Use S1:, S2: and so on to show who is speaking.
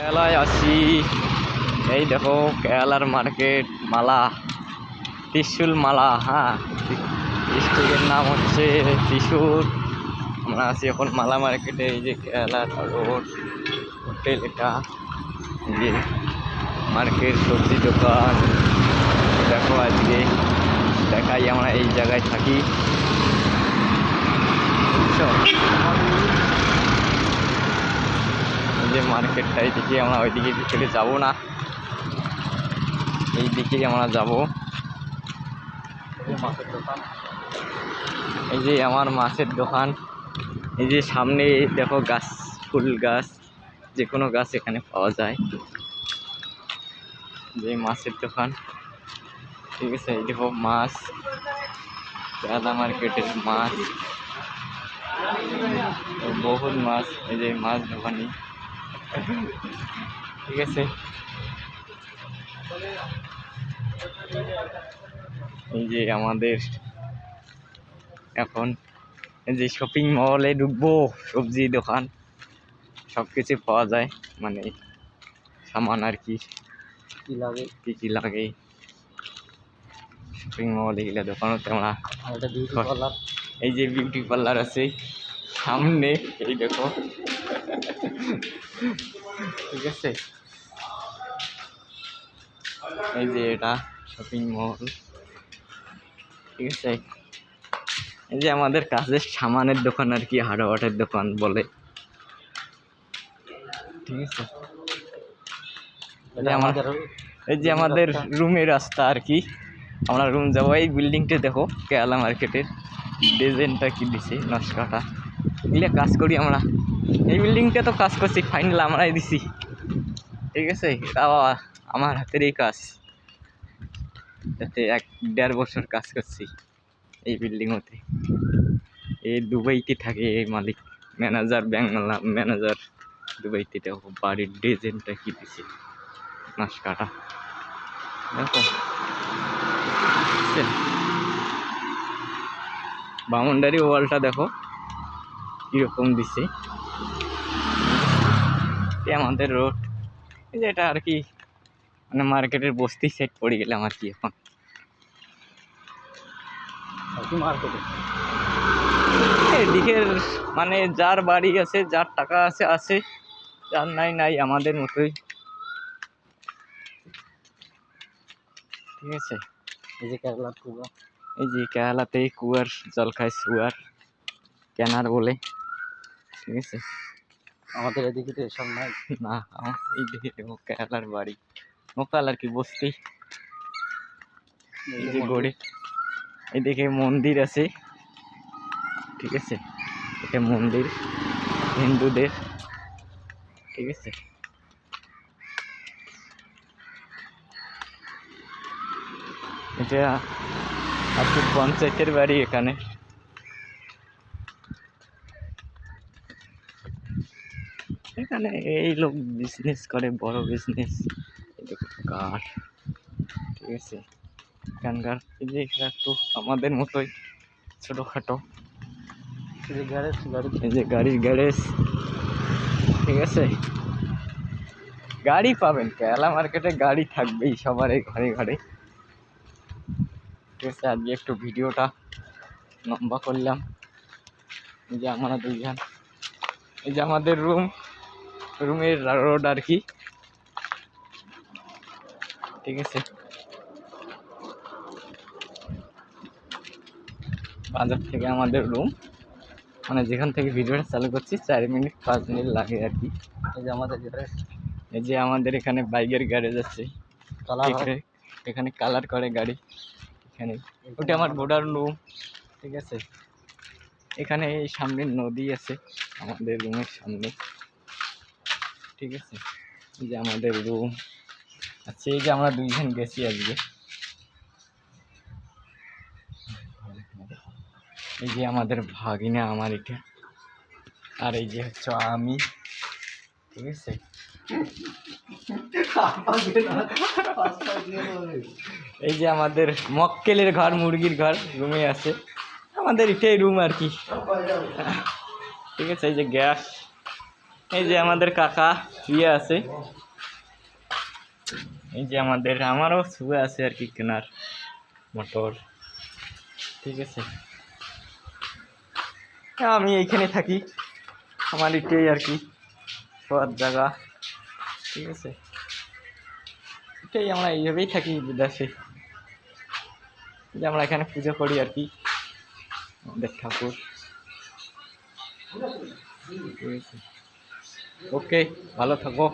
S1: কেরালায় আছি। এই দেখো কেরালার মার্কেট মালা, ত্রিশুল মালা। হ্যাঁ, ডিস্ট্রিক্টের নাম হচ্ছে ত্রিশুল। আমরা আছি এখন মালা মার্কেটে। এই যে কেরালা রোড হোটেল, এটা এই যে মার্কেট, সবজি দোকান। দেখো আজকে দেখাই, আমরা এই জায়গায় থাকি, বুঝছো? যে মার্কেটটাই দিকে আমরা ওইদিকে থেকে যাবো না, এই দিকেই আমরা যাব। এই যে আমার মাছের দোকান। এই যে সামনে দেখো গাছ, ফুল গাছ, যে কোনো গাছ এখানে পাওয়া যায়। যে মাছের দোকান, ঠিক আছে। এই দেখো মাছ, কেরালা মার্কেটের মাছ, বহুত মাছ। এই যে মাছ দোকানি, ঠিক আছে। এই যে আমাদের এখন এই যে শপিং মলে ঢুকবো, সবজি দোকান, সব কিছু পাওয়া যায়, মানে সামান আর কি কি লাগে শপিং মল এগুলা দোকানতে। আমরা এই যে বিউটি পার্লার আছে সামনে, এই দেখো, ঠিক আছে। এই যে এটা শপিং মল, ঠিক আছে। এই যে আমাদের কাছের সামানের দোকান আর কি, হার্ডওয়্যারের দোকান বলে, ঠিক আছে। এই যে আমাদের রুমের রাস্তা আর কি, আমরা রুম যাবো। এই বিল্ডিংটা দেখো, কেরালা মার্কেটের ডিজাইনটা কি দিছে, নকশাটা, এগুলো কাজ করি আমরা। এই বিল্ডিংটা তো কাজ করছি, ফাইনাল আমরাই দিছি, ঠিক আছে। এটাও আমার হাতের এই কাজ, যাতে 1-1.5 বছর কাজ করছি এই বিল্ডিং হতে। এই দুবাইতে থাকে এই মালিক, ম্যানেজার, ব্যাংক ম্যানেজার দুবাইতে। দেখো বাড়ির ডিজাইনটা কি দিছে, নকশাটা দেখো। বাউন্ডারি ওয়ালটা দেখো কিরকম দিছে। আমাদের রোড, এই যে এটা আর কি, মানে মার্কেটের বস্তি সাইড পড়ে গেলাম আর কি এখন মার্কেটে। এদিকের মানে যার বাড়ি আছে, যার টাকা আছে আছে, যার নাই নাই, আমাদের মতোই, ঠিক আছে। এই যে কেরালার কুয়া, এই যে কেরালাতে কুয়ার জল খায় সুয়ার, কেনার বলে, ঠিক আছে। আমাদের এদিকে তো এসব নাই না। এই দিকে কেরালার বাড়ি, লোকাল আর কি, বস্তি। এই যে গড়ে, এইদিকে মন্দির আছে, ঠিক আছে। এটা মন্দির হিন্দুদের, ঠিক আছে। এটা আর কি পঞ্চায়েতের বাড়ি এখানে। এখানে এই লোক বিজনেস করে, বড় বিজনেস। কার, ঠিক আছে। এখানকার এই যে একটু আমাদের মতোই ছোটোখাটো, এই যে গাড়ির গ্যারেজ, ঠিক আছে। গাড়ি পাবেন কেরালা মার্কেটে, গাড়ি থাকবেই সবার ঘরে ঘরে, ঠিক আছে। আজকে একটু ভিডিওটা লম্বা করলাম। এই যে আমরা দুইজন, এই যে আমাদের রুমের রোড আর কি, ঠিক আছে। বাজার থেকে আমাদের রুম, মানে যেখান থেকে ভিডিওটা চালু করছি 4 মিনিট 5 মিনিট লাগে আর কি। এই যে আমাদের গ্যারেজ, এই যে আমাদের এখানে বাইকের গ্যারেজ আছে, এখানে কালার করে গাড়ি। এখানে ওটা আমার বোর্ডার রুম, ঠিক আছে। এখানে এই সামনে নদী আছে আমাদের রুমের সামনে, ঠিক আছে। এই যে আমাদের রুম আচ্ছা, এই যে আমরা দুইজন গেছি আজকে। এই যে আমাদের ভাগিনা আমার এটা, আর এই যে হচ্ছে আমি, ঠিক আছে। এই যে আমাদের মক্কেলের ঘর, মুরগির ঘর রুমে আছে, আমাদের এটাই রুম আর কি, ঠিক আছে। এই যে গ্যাস, এই যে আমাদের কাকা শুয়ে আছে, এই যে আমারও শুয়ে আছে আর কি কেনার মোটর। ঠিক আছে, আমি এইখানে থাকি, আমার এটাই আর কি সৎ জায়গা। ঠিক আছে, এটাই আমরা এইভাবেই থাকি বিদেশে, যে আমরা এখানে পুজো করি আর কি আমাদের ঠাকুর। ঠিক আছে, ওকে, ভালো থাকো।